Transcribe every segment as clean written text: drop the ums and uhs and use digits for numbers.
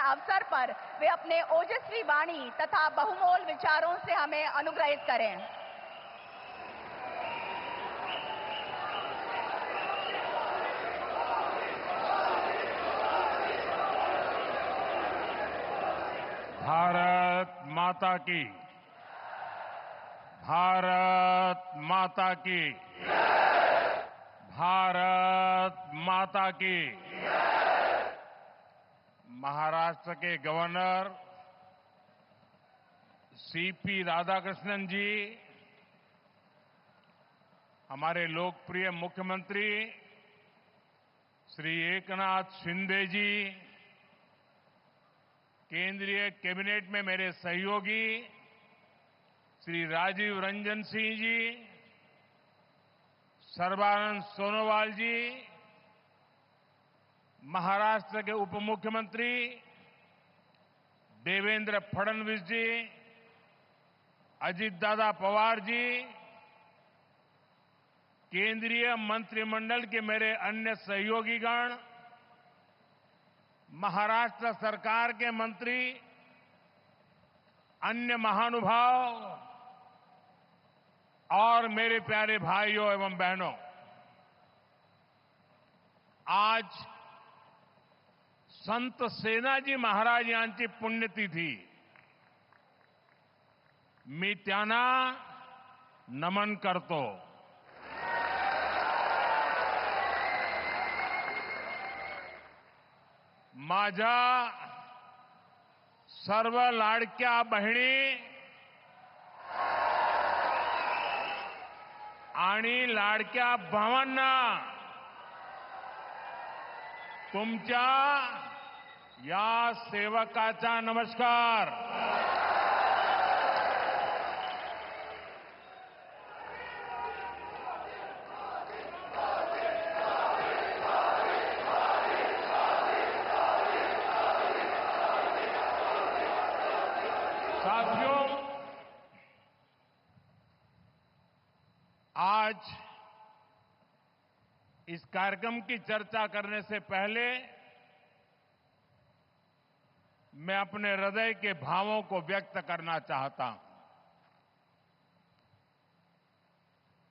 अवसर पर वे अपने ओजस्वी वाणी तथा बहुमोल विचारों से हमें अनुग्रहित करें। भारत माता की, भारत माता की, भारत माता की। महाराष्ट्र के गवर्नर सीपी राधाकृष्णन जी, हमारे लोकप्रिय मुख्यमंत्री श्री एकनाथ शिंदे जी, केंद्रीय कैबिनेट में मेरे सहयोगी श्री राजीव रंजन सिंह जी, सर्बानंद सोनोवाल जी, महाराष्ट्र के उप मुख्यमंत्री देवेंद्र फडणवीस जी, अजीत दादा पवार जी, केंद्रीय मंत्रिमंडल के मेरे अन्य सहयोगीगण, महाराष्ट्र सरकार के मंत्री, अन्य महानुभाव और मेरे प्यारे भाइयों एवं बहनों, आज संत सेनाजी महाराज यांची पुण्यतिथी। मी त्यांना नमन करतो। माझ्या सर्व लाडक्या बहिणी आणि लाडक्या भावांना तुमच्या या सेवकाचा नमस्कार। साथियों, आज इस कार्यक्रम की चर्चा करने से पहले मैं अपने हृदय के भावों को व्यक्त करना चाहता हूं।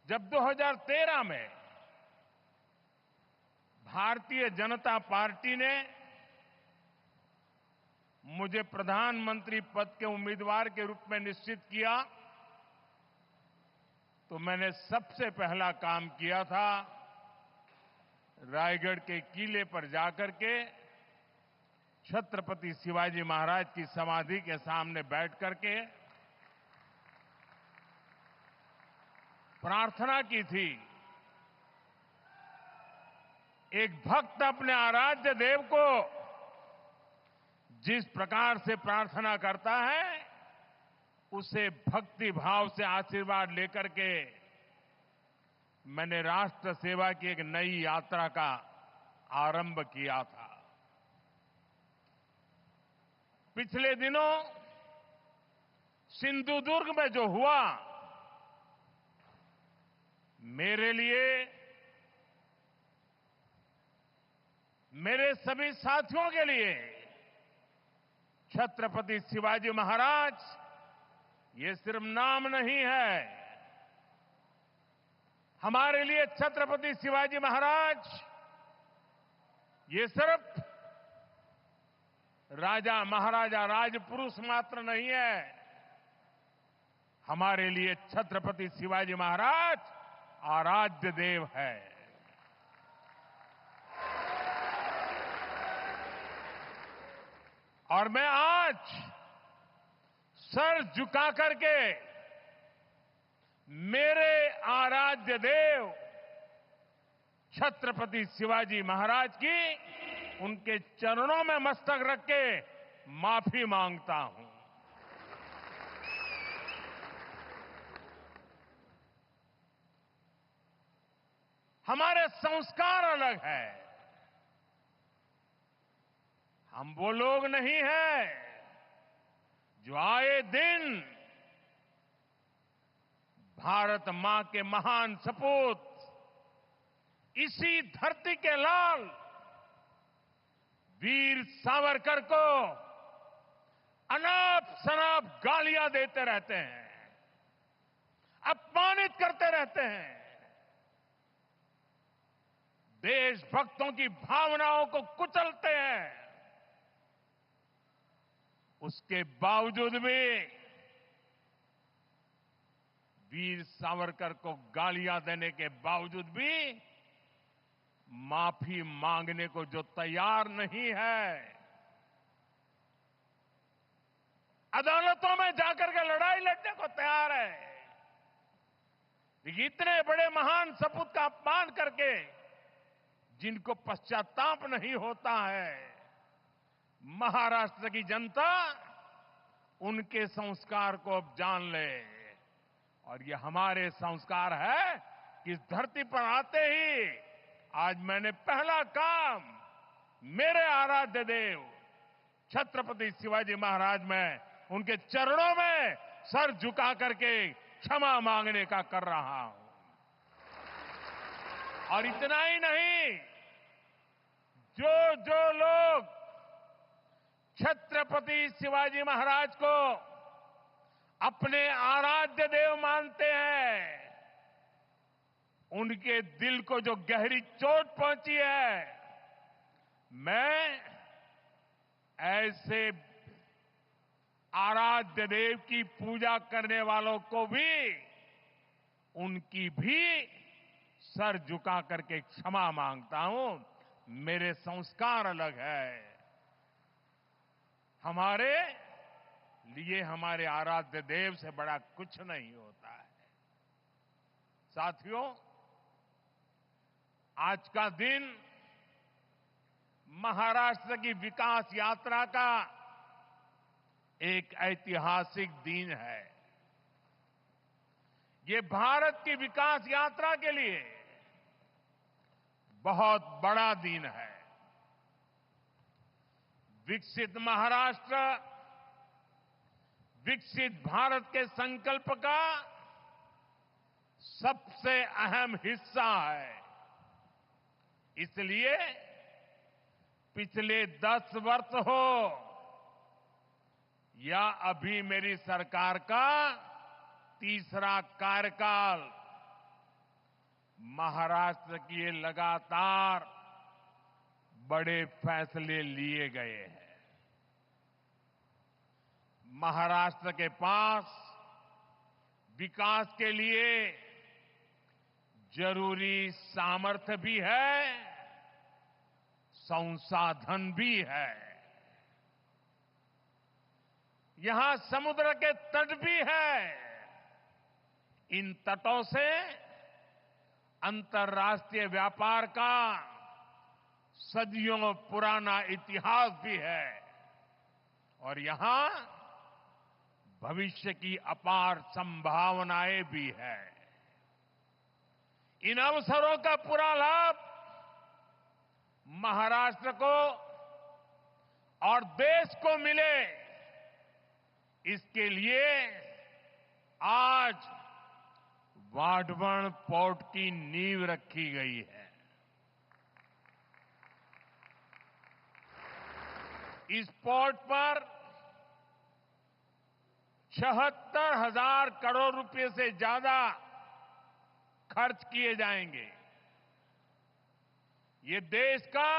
जब 2013 में भारतीय जनता पार्टी ने मुझे प्रधानमंत्री पद के उम्मीदवार के रूप में निश्चित किया, तो मैंने सबसे पहला काम किया था रायगढ़ के किले पर जाकर के छत्रपति शिवाजी महाराज की समाधि के सामने बैठ करके प्रार्थना की थी। एक भक्त अपने आराध्य देव को जिस प्रकार से प्रार्थना करता है, उसे भक्ति भाव से आशीर्वाद लेकर के मैंने राष्ट्र सेवा की एक नई यात्रा का आरंभ किया था। पिछले दिनों सिंधुदुर्ग में जो हुआ, मेरे लिए, मेरे सभी साथियों के लिए छत्रपति शिवाजी महाराज ये सिर्फ नाम नहीं है। हमारे लिए छत्रपति शिवाजी महाराज ये सिर्फ राजा महाराजा राजपुरुष मात्र नहीं है। हमारे लिए छत्रपति शिवाजी महाराज आराध्य देव है। और मैं आज सर झुका करके मेरे आराध्य देव छत्रपति शिवाजी महाराज की उनके चरणों में मस्तक रख के माफी मांगता हूं। हमारे संस्कार अलग है। हम वो लोग नहीं हैं जो आए दिन भारत मां के महान सपूत इसी धरती के लाल वीर सावरकर को अनाप शनाप गालियां देते रहते हैं, अपमानित करते रहते हैं, देशभक्तों की भावनाओं को कुचलते हैं। उसके बावजूद भी वीर सावरकर को गालियां देने के बावजूद भी माफी मांगने को जो तैयार नहीं है, अदालतों में जाकर के लड़ाई लड़ने को तैयार है, लेकिन इतने बड़े महान सपूत का अपमान करके जिनको पश्चाताप नहीं होता है, महाराष्ट्र की जनता उनके संस्कार को अब जान ले। और ये हमारे संस्कार है कि इस धरती पर आते ही आज मैंने पहला काम मेरे आराध्य देव छत्रपति शिवाजी महाराज में उनके चरणों में सर झुका करके क्षमा मांगने का कर रहा हूं। और इतना ही नहीं, जो लोग छत्रपति शिवाजी महाराज को अपने आराध्य देव मानते हैं, उनके दिल को जो गहरी चोट पहुंची है, मैं ऐसे आराध्य देव की पूजा करने वालों को भी उनकी भी सर झुका करके क्षमा मांगता हूं। मेरे संस्कार अलग है। हमारे लिए हमारे आराध्य देव से बड़ा कुछ नहीं होता है। साथियों, आज का दिन महाराष्ट्र की विकास यात्रा का एक ऐतिहासिक दिन है। ये भारत की विकास यात्रा के लिए बहुत बड़ा दिन है। विकसित महाराष्ट्र विकसित भारत के संकल्प का सबसे अहम हिस्सा है। इसलिए पिछले 10 वर्ष हो या अभी मेरी सरकार का तीसरा कार्यकाल, महाराष्ट्र के लिए लगातार बड़े फैसले लिए गए हैं। महाराष्ट्र के पास विकास के लिए जरूरी सामर्थ्य भी है, संसाधन भी है। यहां समुद्र के तट भी है। इन तटों से अंतर्राष्ट्रीय व्यापार का सदियों पुराना इतिहास भी है और यहां भविष्य की अपार संभावनाएं भी है। इन अवसरों का पूरा लाभ महाराष्ट्र को और देश को मिले, इसके लिए आज वाढवण पोर्ट की नींव रखी गई है। इस पोर्ट पर 76,000 करोड़ रुपए से ज्यादा खर्च किए जाएंगे। ये देश का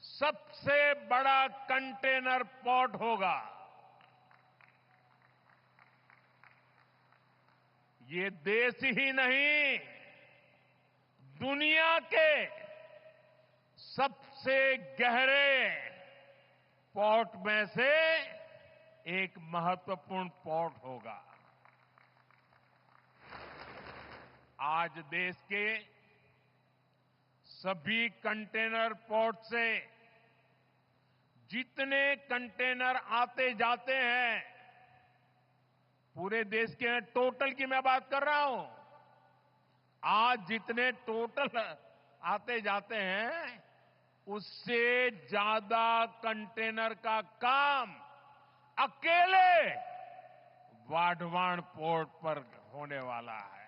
सबसे बड़ा कंटेनर पोर्ट होगा। ये देश ही नहीं, दुनिया के सबसे गहरे पोर्ट में से एक महत्वपूर्ण पोर्ट होगा। आज देश के सभी कंटेनर पोर्ट से जितने कंटेनर आते जाते हैं, पूरे देश के टोटल की मैं बात कर रहा हूं, आज जितने टोटल आते जाते हैं उससे ज्यादा कंटेनर का काम अकेले वाढवण पोर्ट पर होने वाला है।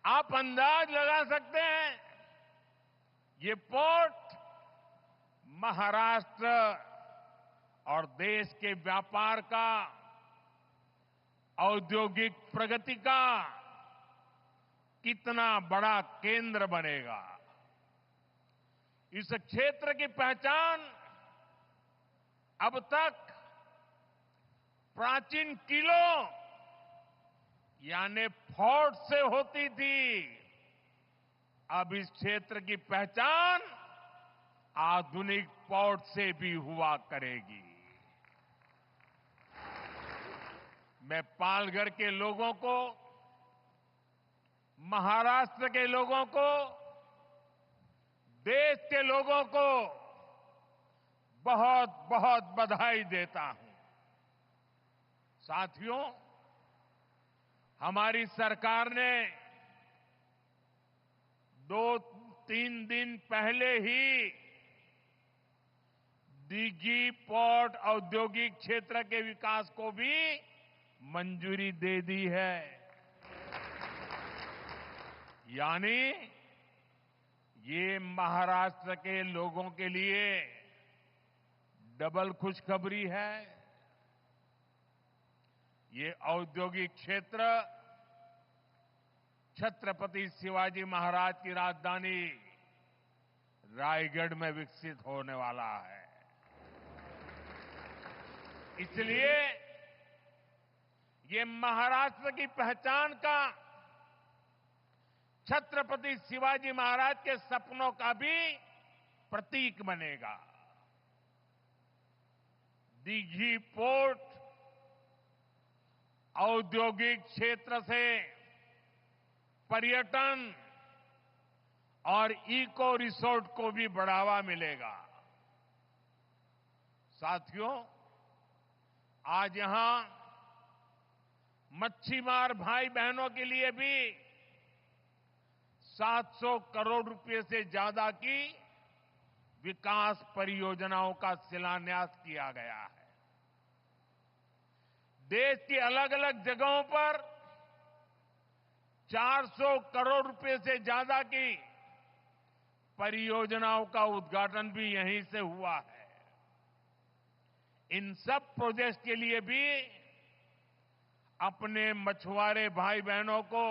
आप अंदाज लगा सकते हैं ये पोर्ट महाराष्ट्र और देश के व्यापार का, औद्योगिक प्रगति का कितना बड़ा केंद्र बनेगा। इस क्षेत्र की पहचान अब तक प्राचीन किलों यानी फोर्ट से होती थी। अब इस क्षेत्र की पहचान आधुनिक पोर्ट से भी हुआ करेगी। मैं पालघर के लोगों को, महाराष्ट्र के लोगों को, देश के लोगों को बहुत बहुत बधाई देता हूं। साथियों, हमारी सरकार ने 2-3 दिन पहले ही दीघी पोर्ट औद्योगिक क्षेत्र के विकास को भी मंजूरी दे दी है। यानी ये महाराष्ट्र के लोगों के लिए डबल खुशखबरी है। ये औद्योगिक क्षेत्र छत्रपति शिवाजी महाराज की राजधानी रायगढ़ में विकसित होने वाला है। इसलिए ये महाराष्ट्र की पहचान का, छत्रपति शिवाजी महाराज के सपनों का भी प्रतीक बनेगा। दीघी पोर्ट औद्योगिक क्षेत्र से पर्यटन और इको रिसोर्ट को भी बढ़ावा मिलेगा। साथियों, आज यहां मच्छीमार भाई बहनों के लिए भी 700 करोड़ रुपए से ज्यादा की विकास परियोजनाओं का शिलान्यास किया गया है। देश की अलग अलग जगहों पर 400 करोड़ रुपए से ज्यादा की परियोजनाओं का उद्घाटन भी यहीं से हुआ है। इन सब प्रोजेक्ट्स के लिए भी अपने मछुआरे भाई बहनों को,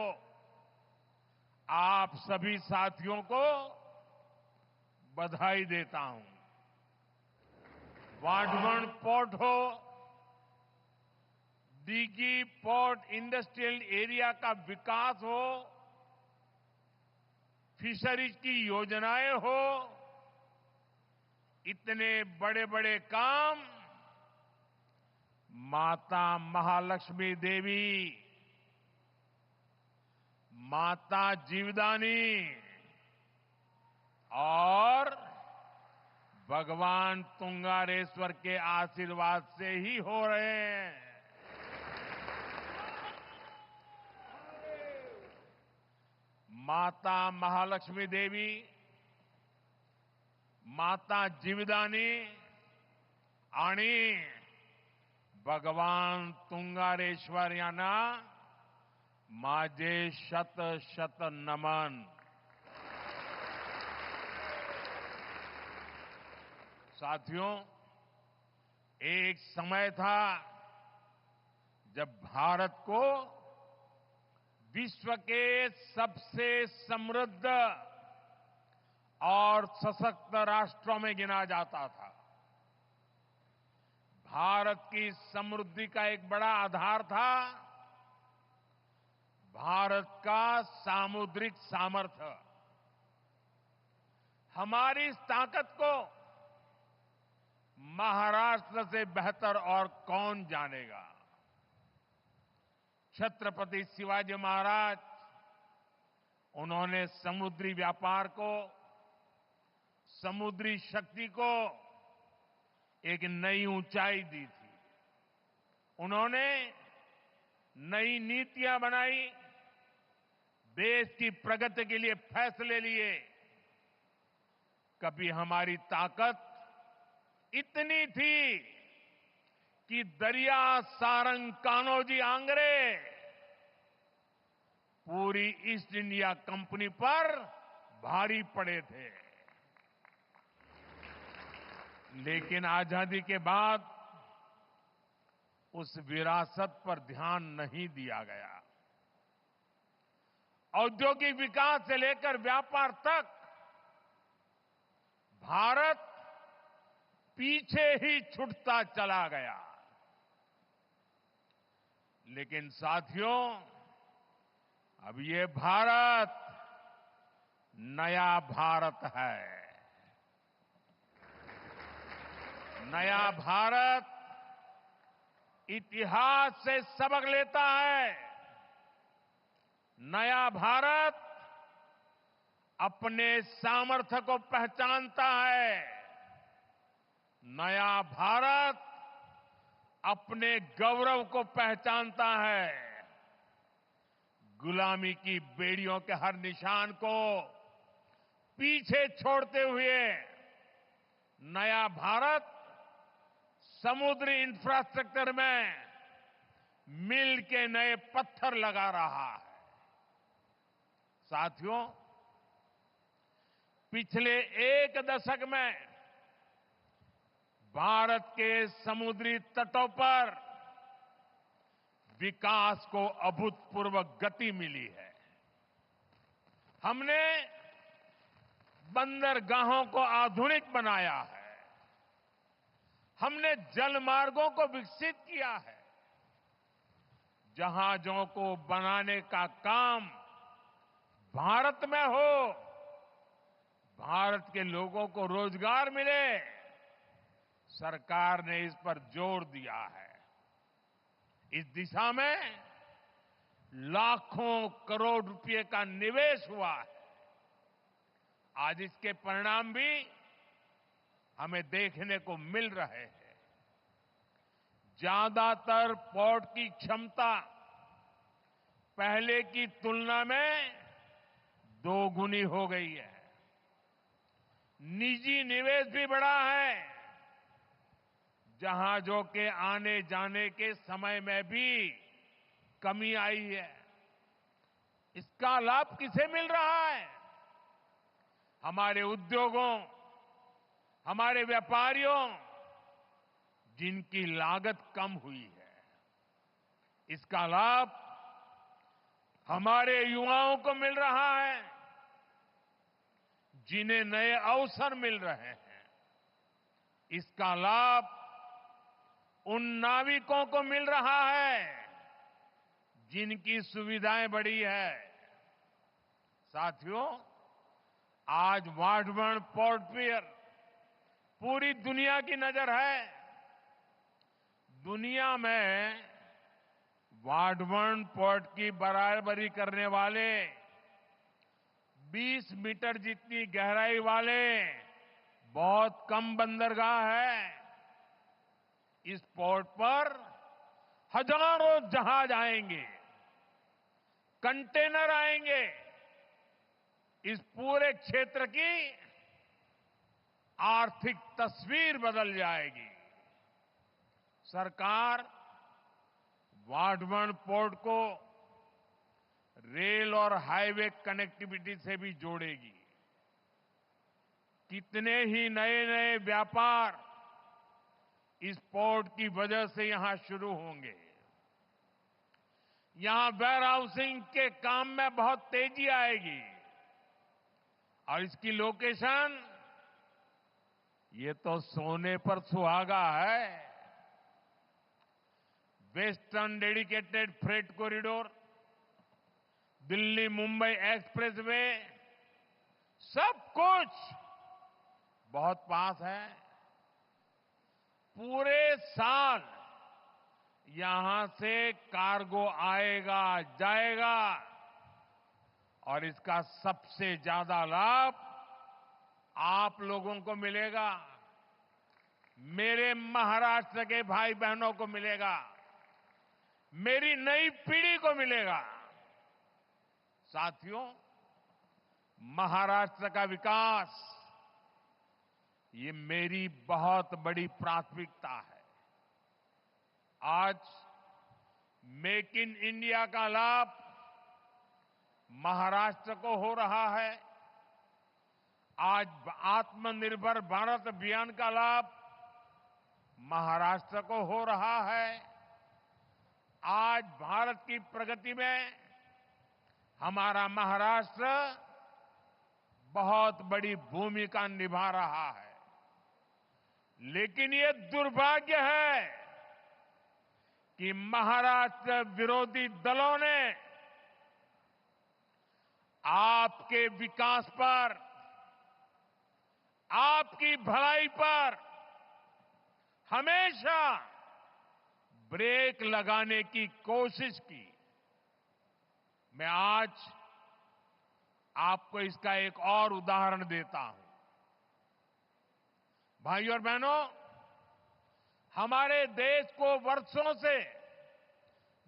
आप सभी साथियों को बधाई देता हूं। वाढवण पोर्ट हो, दीघी पोर्ट इंडस्ट्रियल एरिया का विकास हो, फिशरीज की योजनाएं हो, इतने बड़े बड़े काम माता महालक्ष्मी देवी, माता जीवदानी और भगवान तुंगारेश्वर के आशीर्वाद से ही हो रहे हैं। माता महालक्ष्मी देवी, माता जीवदानी आणि भगवान तुंगारेश्वर यांना माझे शत शत नमन। साथियों, एक समय था जब भारत को विश्व के सबसे समृद्ध और सशक्त राष्ट्रों में गिना जाता था। भारत की समृद्धि का एक बड़ा आधार था भारत का सामुद्रिक सामर्थ्य। हमारी इस ताकत को महाराष्ट्र से बेहतर और कौन जानेगा। छत्रपति शिवाजी महाराज, उन्होंने समुद्री व्यापार को, समुद्री शक्ति को एक नई ऊंचाई दी थी। उन्होंने नई नीतियां बनाई, देश की प्रगति के लिए फैसले लिए। कभी हमारी ताकत इतनी थी कि दरिया सारंग कान्होजी आंग्रे पूरी ईस्ट इंडिया कंपनी पर भारी पड़े थे। लेकिन आजादी के बाद उस विरासत पर ध्यान नहीं दिया गया। औद्योगिक विकास से लेकर व्यापार तक भारत पीछे ही छूटता चला गया। लेकिन साथियों, अब ये भारत नया भारत है। नया भारत इतिहास से सबक लेता है। नया भारत अपने सामर्थ्य को पहचानता है। नया भारत अपने गौरव को पहचानता है। गुलामी की बेड़ियों के हर निशान को पीछे छोड़ते हुए नया भारत समुद्री इंफ्रास्ट्रक्चर में मिल के नए पत्थर लगा रहा है। साथियों, पिछले एक दशक में भारत के समुद्री तटों पर विकास को अभूतपूर्व गति मिली है। हमने बंदरगाहों को आधुनिक बनाया है। हमने जलमार्गों को विकसित किया है। जहाजों को बनाने का काम भारत में हो, भारत के लोगों को रोजगार मिले, सरकार ने इस पर जोर दिया है। इस दिशा में लाखों करोड़ रुपए का निवेश हुआ है। आज इसके परिणाम भी हमें देखने को मिल रहे हैं। ज्यादातर पोर्ट की क्षमता पहले की तुलना में दोगुनी हो गई है। निजी निवेश भी बढ़ा है। जहाजों के आने जाने के समय में भी कमी आई है। इसका लाभ किसे मिल रहा है? हमारे उद्योगों, हमारे व्यापारियों, जिनकी लागत कम हुई है। इसका लाभ हमारे युवाओं को मिल रहा है, जिन्हें नए अवसर मिल रहे हैं। इसका लाभ उन नाविकों को मिल रहा है, जिनकी सुविधाएं बढ़ी है। साथियों, आज वाडवर्ण पोर्ट पियर पूरी दुनिया की नजर है। दुनिया में वाडवर्ण पोर्ट की बराबरी करने वाले 20 मीटर जितनी गहराई वाले बहुत कम बंदरगाह है। इस पोर्ट पर हजारों जहाज आएंगे, कंटेनर आएंगे। इस पूरे क्षेत्र की आर्थिक तस्वीर बदल जाएगी। सरकार वाडवर्ण पोर्ट को रेल और हाईवे कनेक्टिविटी से भी जोड़ेगी। कितने ही नए नए व्यापार इस पोर्ट की वजह से यहां शुरू होंगे। यहां वेयर हाउसिंग के काम में बहुत तेजी आएगी। और इसकी लोकेशन, ये तो सोने पर सुहागा है। Western dedicated freight corridor, Delhi Mumbai expressway, सब कुछ बहुत पास है। पूरे साल यहां से कार्गो आएगा जाएगा और इसका सबसे ज्यादा लाभ आप लोगों को मिलेगा, मेरे महाराष्ट्र के भाई बहनों को मिलेगा, मेरी नई पीढ़ी को मिलेगा। साथियों, महाराष्ट्र का विकास ये मेरी बहुत बड़ी प्राथमिकता है। आज मेक इन इंडिया का लाभ महाराष्ट्र को हो रहा है। आज आत्मनिर्भर भारत अभियान का लाभ महाराष्ट्र को हो रहा है। आज भारत की प्रगति में हमारा महाराष्ट्र बहुत बड़ी भूमिका निभा रहा है। लेकिन ये दुर्भाग्य है कि महाराष्ट्र विरोधी दलों ने आपके विकास पर, आपकी भलाई पर हमेशा ब्रेक लगाने की कोशिश की। मैं आज आपको इसका एक और उदाहरण देता हूं। भाइयों और बहनों, हमारे देश को वर्षों से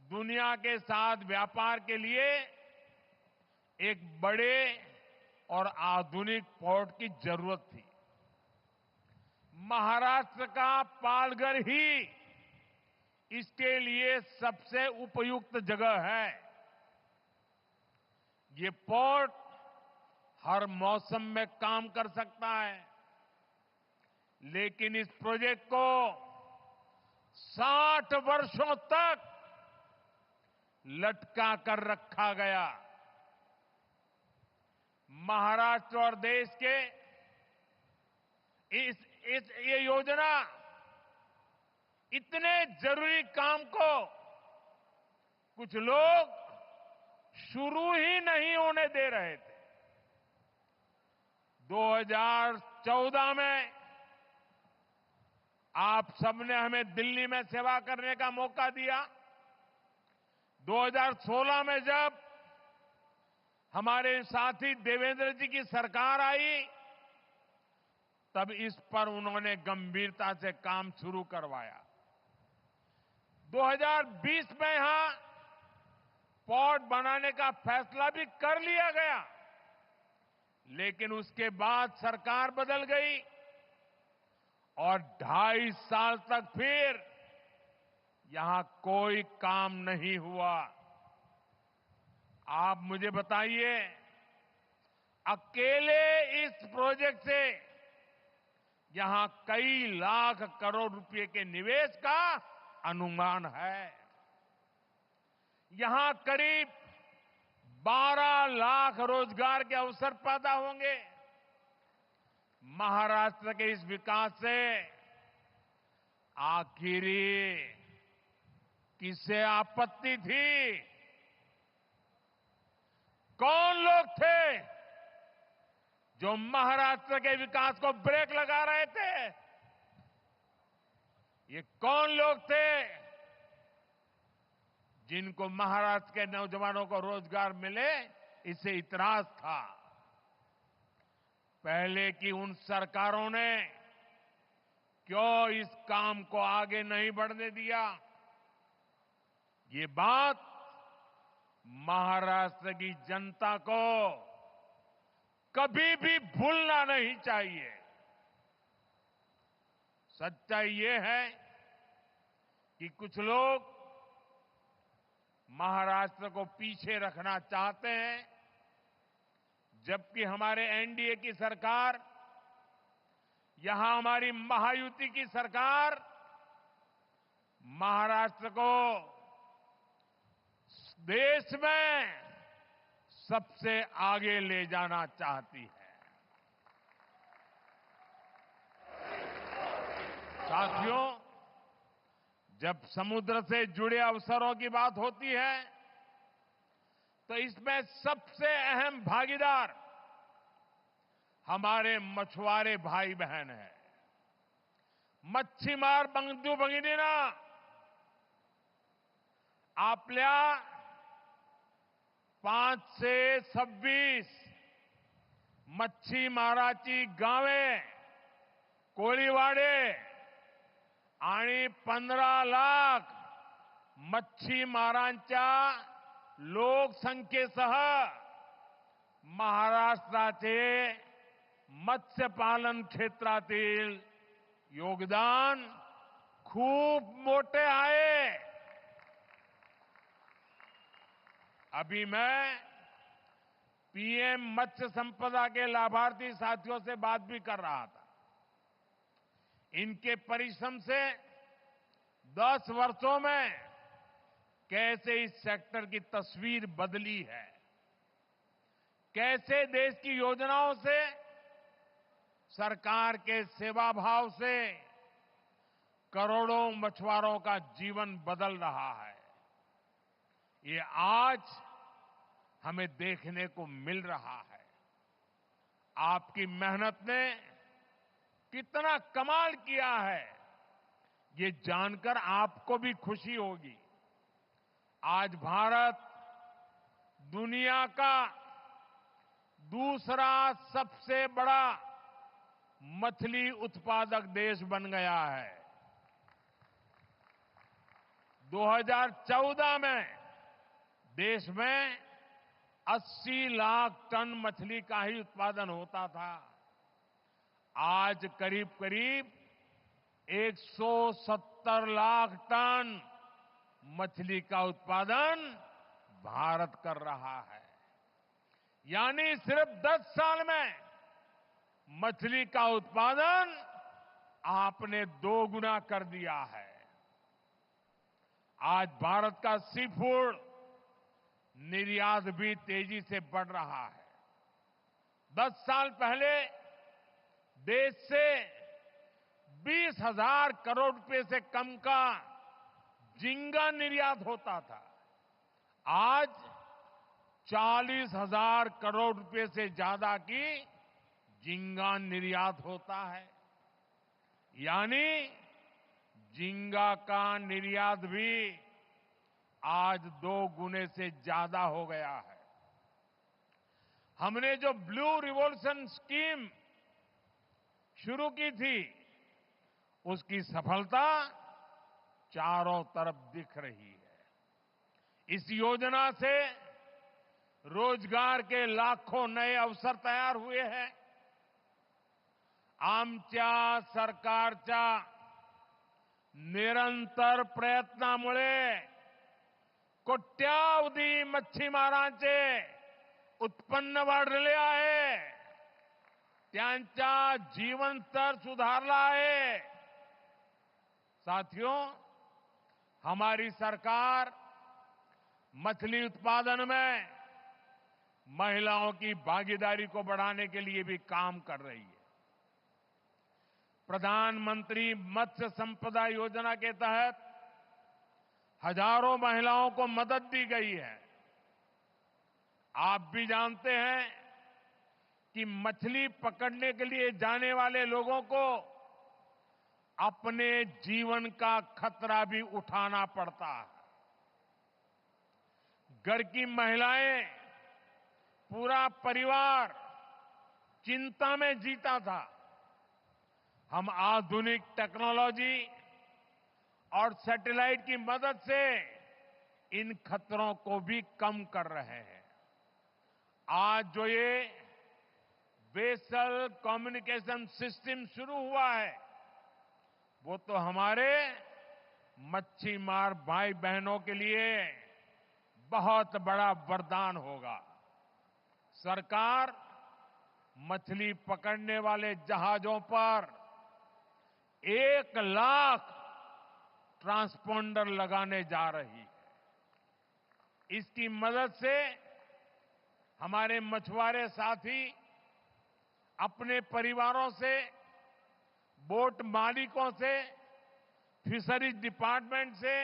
दुनिया के साथ व्यापार के लिए एक बड़े और आधुनिक पोर्ट की जरूरत थी। महाराष्ट्र का पालघर ही इसके लिए सबसे उपयुक्त जगह है। ये पोर्ट हर मौसम में काम कर सकता है, लेकिन इस प्रोजेक्ट को 60 वर्षों तक लटका कर रखा गया। महाराष्ट्र और देश के ये योजना इतने जरूरी काम को कुछ लोग शुरू ही नहीं होने दे रहे थे। 2014 में आप सबने हमें दिल्ली में सेवा करने का मौका दिया। 2016 में जब हमारे साथी देवेंद्र जी की सरकार आई, तब इस पर उन्होंने गंभीरता से काम शुरू करवाया। 2020 में यहां पोर्ट बनाने का फैसला भी कर लिया गया, लेकिन उसके बाद सरकार बदल गई और 2.5 साल तक फिर यहां कोई काम नहीं हुआ। आप मुझे बताइए, अकेले इस प्रोजेक्ट से यहां कई लाख करोड़ रुपए के निवेश का अनुमान है। यहां करीब 12 लाख रोजगार के अवसर पैदा होंगे। महाराष्ट्र के इस विकास से आखिरी किसे आपत्ति थी? कौन लोग थे जो महाराष्ट्र के विकास को ब्रेक लगा रहे थे? ये कौन लोग थे जिनको महाराष्ट्र के नौजवानों को रोजगार मिले, इससे इतराज था? पहले की उन सरकारों ने क्यों इस काम को आगे नहीं बढ़ने दिया? ये बात महाराष्ट्र की जनता को कभी भी भूलना नहीं चाहिए। सच्चाई ये है कि कुछ लोग महाराष्ट्र को पीछे रखना चाहते हैं, जबकि हमारे एनडीए की सरकार, यहां हमारी महायुति की सरकार महाराष्ट्र को देश में सबसे आगे ले जाना चाहती है। साथियों, जब समुद्र से जुड़े अवसरों की बात होती है, तो इसमें सबसे अहम भागीदार हमारे मछुआरे भाई बहन हैं। मच्छीमार बंधू भगिनींना, आपल्या 5 से 26 मच्छीमाराची गावे, कोळीवाडे आणि 15 लाख मच्छीमारांच्या लोकसंख्येसह महाराष्ट्राचे मत्स्यपालन क्षेत्रातील योगदान खूप मोठे आहे। अभी मैं पीएम मत्स्य संपदा के लाभार्थी साथियों से बात भी कर रहा था। इनके परिश्रम से 10 वर्षों में कैसे इस सेक्टर की तस्वीर बदली है, कैसे देश की योजनाओं से, सरकार के सेवा भाव से करोड़ों मछुआरों का जीवन बदल रहा है। ये आज हमें देखने को मिल रहा है। आपकी मेहनत ने कितना कमाल किया है, ये जानकर आपको भी खुशी होगी। आज भारत दुनिया का दूसरा सबसे बड़ा मछली उत्पादक देश बन गया है। 2014 में देश में 80 लाख टन मछली का ही उत्पादन होता था। आज करीब करीब 170 लाख टन मछली का उत्पादन भारत कर रहा है। यानी सिर्फ 10 साल में मछली का उत्पादन आपने 2 गुना कर दिया है। आज भारत का सी फूड निर्यात भी तेजी से बढ़ रहा है। 10 साल पहले देश से 20,000 करोड़ रुपए से कम का झींगा निर्यात होता था। आज 40,000 करोड़ रुपए से ज्यादा की झींगा निर्यात होता है। यानी झींगा का निर्यात भी आज 2 गुने से ज्यादा हो गया है। हमने जो ब्लू रिवॉल्यूशन स्कीम शुरू की थी, उसकी सफलता चारों तरफ दिख रही है। इस योजना से रोजगार के लाखों नए अवसर तैयार हुए हैं। आमच्या सरकारच्या निरंतर प्रयत्नामुळे कोट्यावधी मच्छीमारांचे उत्पन्न वाढले आहे, त्यांचा जीवन स्तर सुधारला है। साथियों, हमारी सरकार मछली उत्पादन में महिलाओं की भागीदारी को बढ़ाने के लिए भी काम कर रही है। प्रधानमंत्री मत्स्य संपदा योजना के तहत हजारों महिलाओं को मदद दी गई है। आप भी जानते हैं कि मछली पकड़ने के लिए जाने वाले लोगों को अपने जीवन का खतरा भी उठाना पड़ता है। घर की महिलाएं, पूरा परिवार चिंता में जीता था। हम आधुनिक टेक्नोलॉजी और सैटेलाइट की मदद से इन खतरों को भी कम कर रहे हैं। आज जो ये वेसल कम्युनिकेशन सिस्टम शुरू हुआ है, वो तो हमारे मच्छी मार भाई बहनों के लिए बहुत बड़ा वरदान होगा। सरकार मछली पकड़ने वाले जहाजों पर 1 लाख ट्रांसपोंडर लगाने जा रही है। इसकी मदद से हमारे मछुआरे साथी अपने परिवारों से, बोट मालिकों से, फिशरीज डिपार्टमेंट से,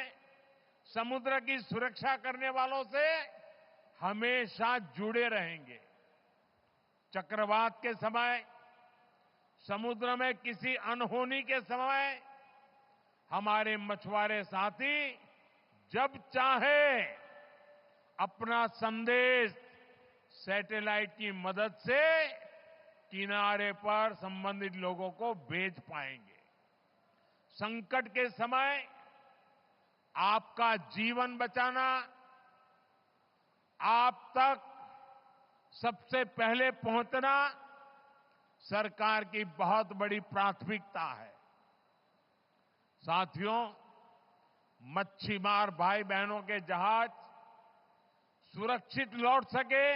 समुद्र की सुरक्षा करने वालों से हमेशा जुड़े रहेंगे। चक्रवात के समय, समुद्र में किसी अनहोनी के समय हमारे मछुआरे साथी जब चाहे अपना संदेश सैटेलाइट की मदद से किनारे पर संबंधित लोगों को भेज पाएंगे। संकट के समय आपका जीवन बचाना आप तक सबसे पहले पहुंचना सरकार की बहुत बड़ी प्राथमिकता है। साथियों, मच्छीमार भाई बहनों के जहाज सुरक्षित लौट सके,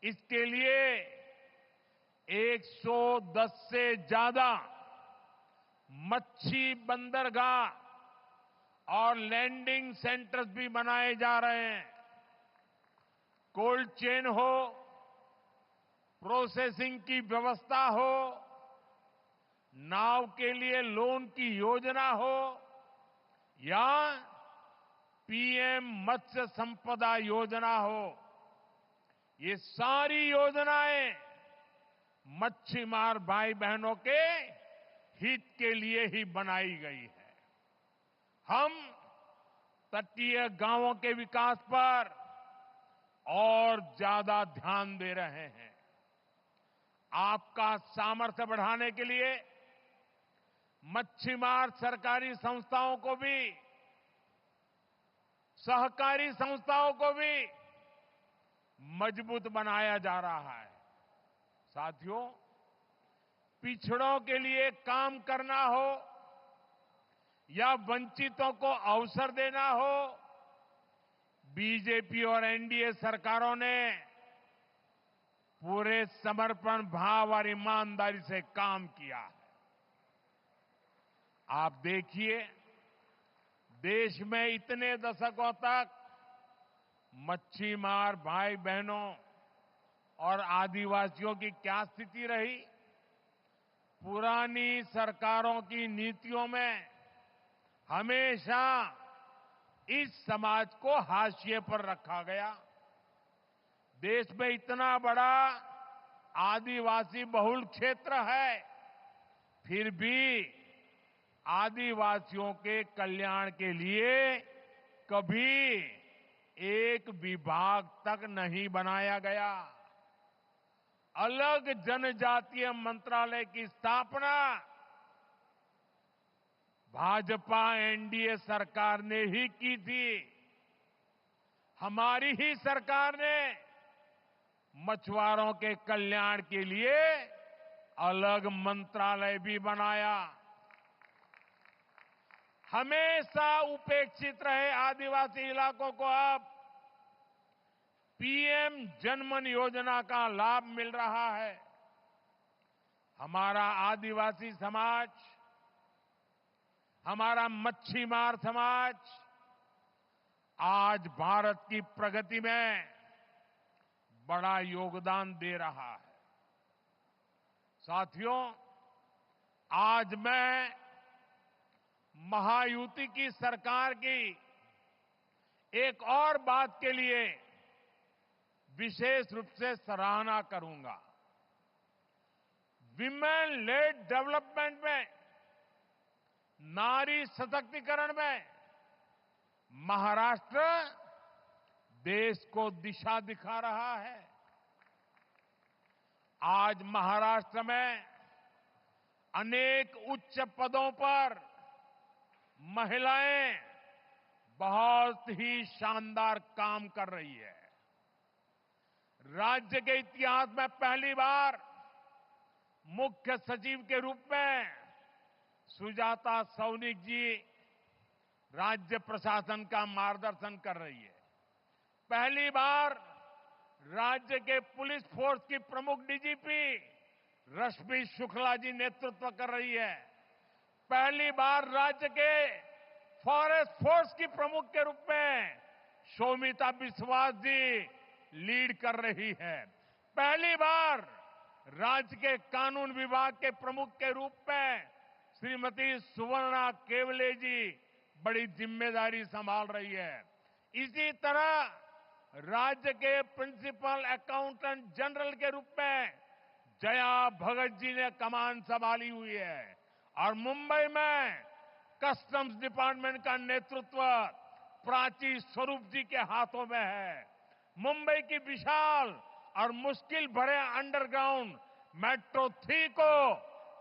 इसके लिए 110 से ज्यादा मच्छी बंदरगाह और लैंडिंग सेंटर्स भी बनाए जा रहे हैं। कोल्ड चेन हो, प्रोसेसिंग की व्यवस्था हो, नाव के लिए लोन की योजना हो या पीएम मत्स्य संपदा योजना हो, ये सारी योजनाएं मच्छीमार भाई बहनों के हित के लिए ही बनाई गई है। हम तटीय गांवों के विकास पर और ज्यादा ध्यान दे रहे हैं। आपका सामर्थ्य बढ़ाने के लिए मच्छीमार सरकारी संस्थाओं को भी, सहकारी संस्थाओं को भी मजबूत बनाया जा रहा है। साथियों, पिछड़ों के लिए काम करना हो या वंचितों को अवसर देना हो, बीजेपी और एनडीए सरकारों ने पूरे समर्पण भाव और ईमानदारी से काम किया है। आप देखिए, देश में इतने दशकों तक मच्छीमार भाई बहनों और आदिवासियों की क्या स्थिति रही। पुरानी सरकारों की नीतियों में हमेशा इस समाज को हाशिए पर रखा गया। देश में इतना बड़ा आदिवासी बहुल क्षेत्र है, फिर भी आदिवासियों के कल्याण के लिए कभी एक विभाग तक नहीं बनाया गया। अलग जनजातीय मंत्रालय की स्थापना भाजपा एनडीए सरकार ने ही की थी। हमारी ही सरकार ने मछुआरों के कल्याण के लिए अलग मंत्रालय भी बनाया। हमेशा उपेक्षित रहे आदिवासी इलाकों को अब पीएम जनमन योजना का लाभ मिल रहा है। हमारा आदिवासी समाज, हमारा मच्छीमार समाज आज भारत की प्रगति में बड़ा योगदान दे रहा है। साथियों, आज मैं महायुति की सरकार की एक और बात के लिए विशेष रूप से सराहना करूंगा। विमेन लेड डेवलपमेंट में, नारी सशक्तिकरण में महाराष्ट्र देश को दिशा दिखा रहा है। आज महाराष्ट्र में अनेक उच्च पदों पर महिलाएं बहुत ही शानदार काम कर रही है। राज्य के इतिहास में पहली बार मुख्य सचिव के रूप में सुजाता सौनिक जी राज्य प्रशासन का मार्गदर्शन कर रही है। पहली बार राज्य के पुलिस फोर्स की प्रमुख डीजीपी रश्मि शुक्ला जी नेतृत्व कर रही है। पहली बार राज्य के फॉरेस्ट फोर्स की प्रमुख के रूप में शोमिता बिस्वास जी लीड कर रही है। पहली बार राज्य के कानून विभाग के प्रमुख के रूप में श्रीमती सुवर्णा केवले जी बड़ी जिम्मेदारी संभाल रही है। इसी तरह राज्य के प्रिंसिपल अकाउंटेंट जनरल के रूप में जया भगत जी ने कमान संभाली हुई है और मुंबई में कस्टम्स डिपार्टमेंट का नेतृत्व प्राची स्वरूप जी के हाथों में है। मुंबई की विशाल और मुश्किल भरे अंडरग्राउंड मेट्रो 3 को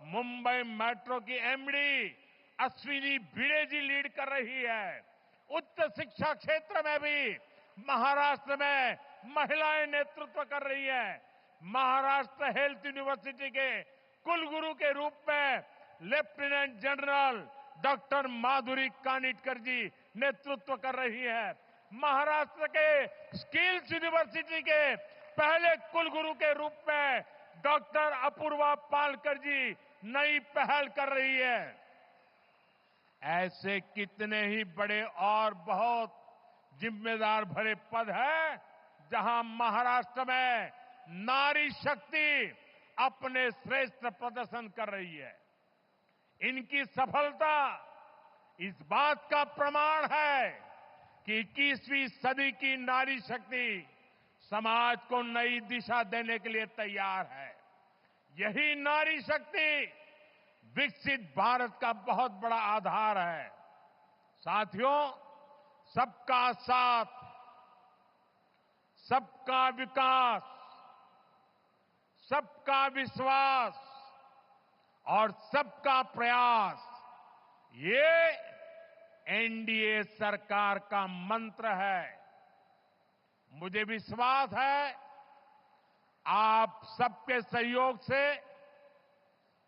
मुंबई मेट्रो की एमडी अश्विनी भिड़े जी लीड कर रही है। उच्च शिक्षा क्षेत्र में भी महाराष्ट्र में महिलाएं नेतृत्व कर रही है। महाराष्ट्र हेल्थ यूनिवर्सिटी के कुलगुरु के रूप में लेफ्टिनेंट जनरल डॉक्टर माधुरी कानिटकर जी नेतृत्व कर रही है। महाराष्ट्र के स्किल्स यूनिवर्सिटी के पहले कुलगुरु के रूप में डॉक्टर अपूर्वा पालकर जी नई पहल कर रही है। ऐसे कितने ही बड़े और बहुत जिम्मेदार भरे पद हैं जहां महाराष्ट्र में नारी शक्ति अपने श्रेष्ठ प्रदर्शन कर रही है। इनकी सफलता इस बात का प्रमाण है कि 21वीं सदी की नारी शक्ति समाज को नई दिशा देने के लिए तैयार है। यही नारी शक्ति विकसित भारत का बहुत बड़ा आधार है। साथियों, सबका साथ, सबका विकास, सबका विश्वास और सबका प्रयास, ये एनडीए सरकार का मंत्र है। मुझे विश्वास है आप सबके सहयोग से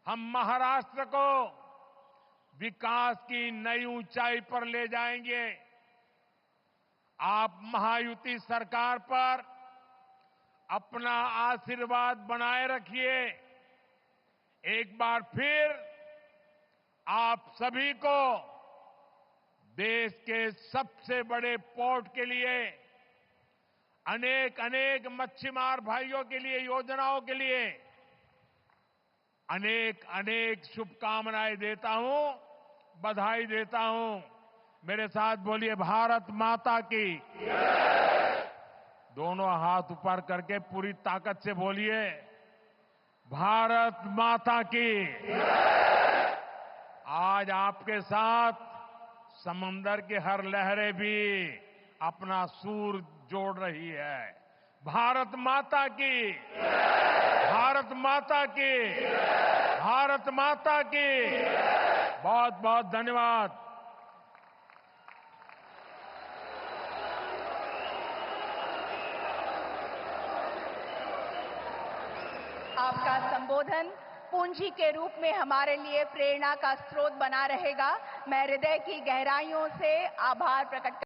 हम महाराष्ट्र को विकास की नई ऊंचाई पर ले जाएंगे। आप महायुति सरकार पर अपना आशीर्वाद बनाए रखिए। एक बार फिर आप सभी को देश के सबसे बड़े पोर्ट के लिए, अनेक अनेक मच्छीमार भाइयों के लिए, योजनाओं के लिए अनेक अनेक शुभकामनाएं देता हूं, बधाई देता हूं। मेरे साथ बोलिए, भारत माता की। दोनों हाथ ऊपर करके पूरी ताकत से बोलिए, भारत माता की। आज आपके साथ समंदर की हर लहरें भी अपना सुर जोड़ रही है। भारत माता की, भारत माता की, भारत माता की। बहुत बहुत धन्यवाद। आपका संबोधन पूंजी के रूप में हमारे लिए प्रेरणा का स्रोत बना रहेगा। मैं हृदय की गहराइयों से आभार प्रकट